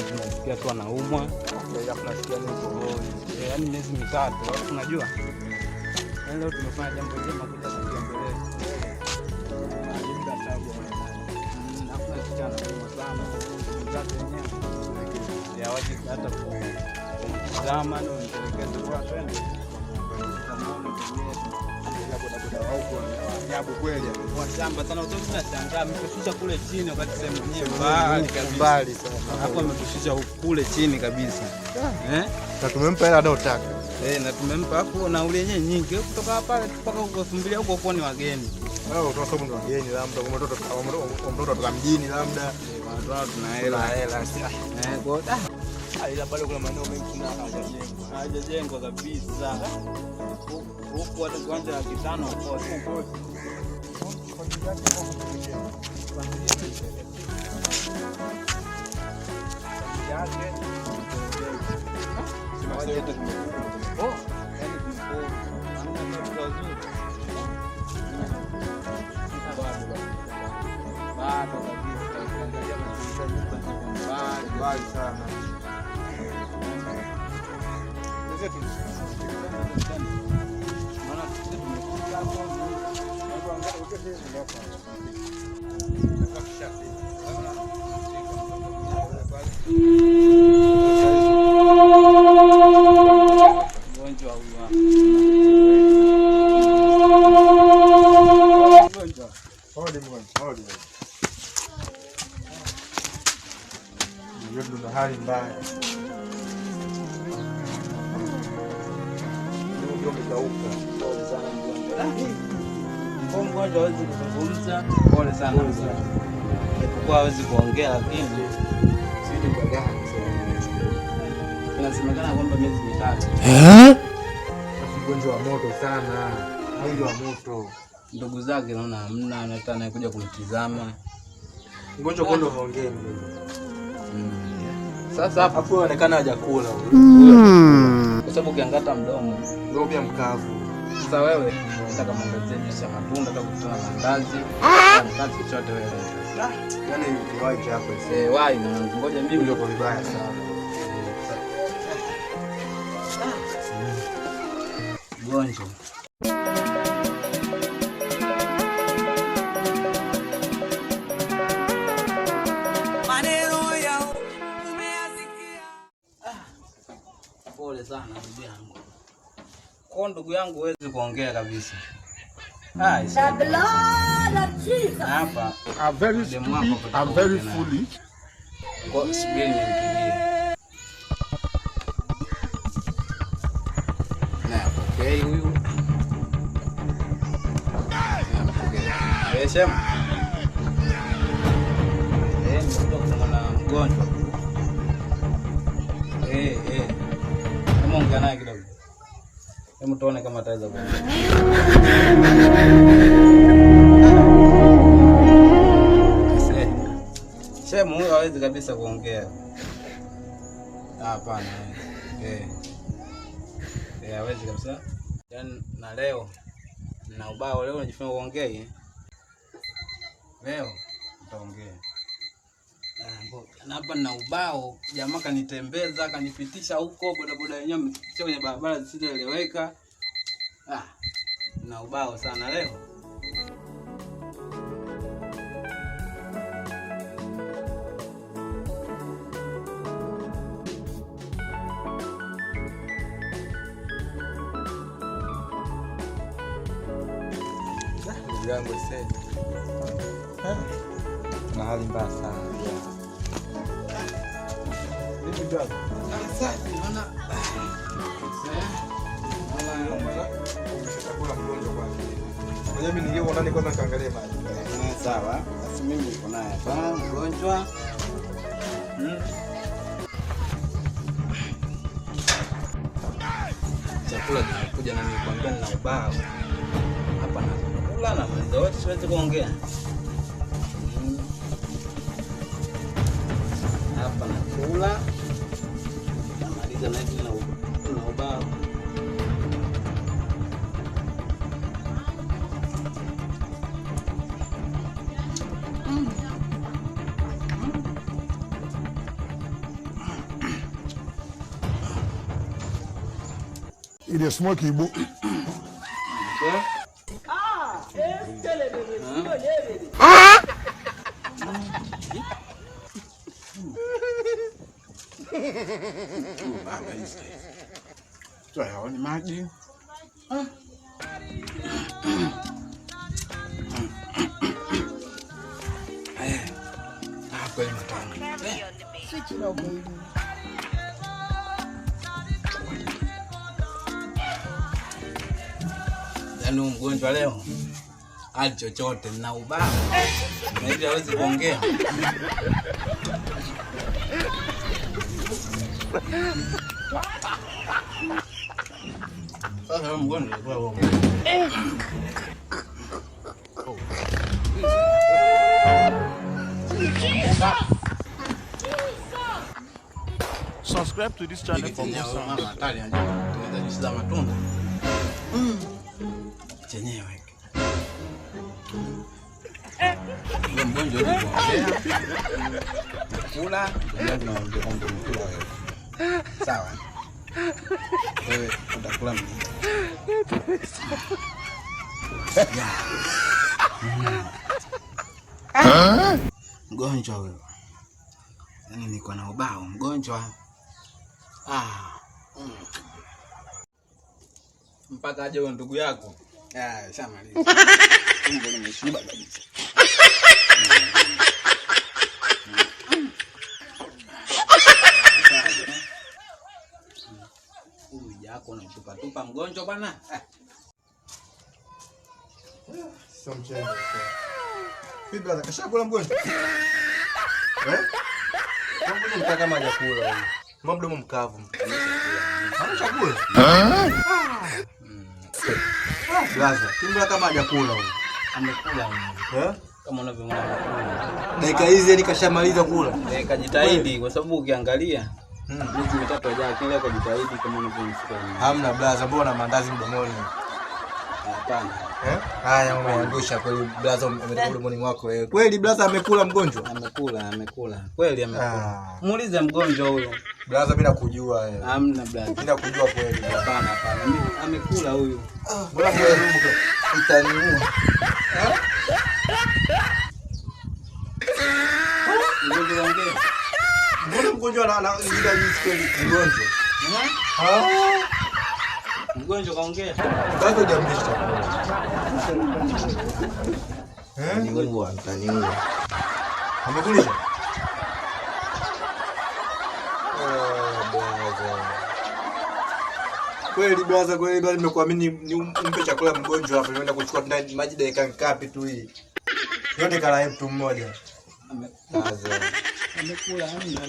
Tunasikia tu anaumwa. Yaani miezi mitatu, unajua? Leo tumefanya jambo jema kuja kutembelea. Alimda tabu. Hakuna kijana sana. Mzazi wenyewe. Ya waje hata kuzama ndio nitelekeze kwa twende. Tunaona ajabu kweli kwa shamba sana utaona shangaa mtushusha kule chini wakati sema mwenyewe mbali sana. Hapo ametushusha kule chini kabisa. Na tumempa hela anayotaka. Na tumempa hapo na ule yenyewe nyingi kutoka hapa mpaka huko Sumbilia huko kwa ni wageni. Wao watu ni wageni labda kama mtoto kutoka mjini labda watu tuna hela. Kwa ila pale kuna maeneo mengi kuna hajajengwa kabisa. Huko hata kiwanja la kitano huko. Bali sana. Ndio hali mbaya. Ndio kitauka. Pole sana mgonjwa. Mgonjwa hawezi kuzungumza. Pole sana mzee. Kwa hawezi kuongea lakini sisi ni gani sasa. Inasemekana kwamba miezi mitatu. Mgonjwa wa moto sana. Mwili wa moto. Ndugu zake naona hamna hata anayekuja kumtizama. Mgonjwa kondo haongei mimi. Sasa hapo inaonekana hajakula huyo. Kwa sababu ukiangata mdomo ndio pia mkavu. Sasa wewe unataka muongezee juice ya matunda hata kutana na ndazi. Ndazi chochote wewe. Yaani ni wapi hapo? Wai na ngoja mimi ndio kwa vibaya sana. Mgonjwa. Pole sana ndugu yangu. Kwa ndugu yangu huwezi kuongea kabisa. The blood of Jesus. Hapa. I'm very fully. Kwa subiri nimpigie. Na okay huyu. Shem. Ndio kuna mgonjwa. Kama ongea naye kidogo. Hebu tuone kama ataweza kuongea. Shemu huyo hawezi kabisa kuongea. Hapana. Hawezi kabisa. Yaani na leo na ubao leo unajifunza kuongea hii. Leo utaongea. Na hapa na ubao jamaa kanitembeza kanipitisha huko bodaboda yenyewe sio kwenye barabara zisizoeleweka. Na ubao sana leo. Yangu sasa. Na hali mbaya sana. Vipi bwana? Sasa naona umeshakula mgonjwa kwanza. Ngoja mimi ningeona ndani kwanza kaangalie maji. Sawa. Basi mimi niko naye hapa mgonjwa. Chakula kinakuja na nikwambia na ubao. Hapa na kula na mwanzo wote siwezi kuongea. kula. Namaliza na hivi na ubao. Ile smoke ibu. Ni maji. Kweli matamu. Switch it up, baby. Yaani mgonjwa leo hali chochote na ubao na hivi hawezi kuongea. Sasa mgonjwa alikuwa uongo. Subscribe to this channel for more sounds. Hatari tunaweza kusiza matunda. Chenyewe. Ndio mgonjwa huyo anaongea. Kula, ndio tunaongea kwamba kula wewe. Sawa. Wewe utakula mimi. Mgonjwa wewe. Yaani niko na ubao mgonjwa. Mpaka aje wewe ndugu yako. Shamaliza. Tumbo limeshiba kabisa. Huyu yako na tupa mgonjwa bwana. Sio mchezo. Bibi brother kashakula mgonjwa. Mbona mtaka kama hajakula huyu? Mbona mdomo mkavu? Ameshakula. Brother, kimbia kama hajakula huyu. Amekula huyu. Kama unavyoona amekula. Dakika hizi yani kashamaliza kula. Kajitahidi kwa sababu ukiangalia miezi mitatu hajaja kile kujitahidi kama unavyomsikia. Hamna brother, mbona mandazi mdomoni? Hapana. Haya umeangusha kweli brother, umetoka mdomoni mwako wewe. Kweli brother amekula mgonjwa? Amekula. Kweli amekula. Muulize mgonjwa huyo. Brother bila kujua wewe. Hamna brother. Bila kujua kweli. Hapana. Amekula huyo. Mbona wewe rumbo itaniua? Mgonjwa ongea. Mbona mgonjwa ana ngida hizi kweli mgonjwa? Mgonjwa kaongea. Bado hujamlisha. Mtaniua. Amekulisha? Kweli brother, kweli bado nimekuamini umpe chakula mgonjwa hapo, nimeenda kuchukua ndani maji dakika ngapi tu hii. Yote kala mtu mmoja. Amekula hamna.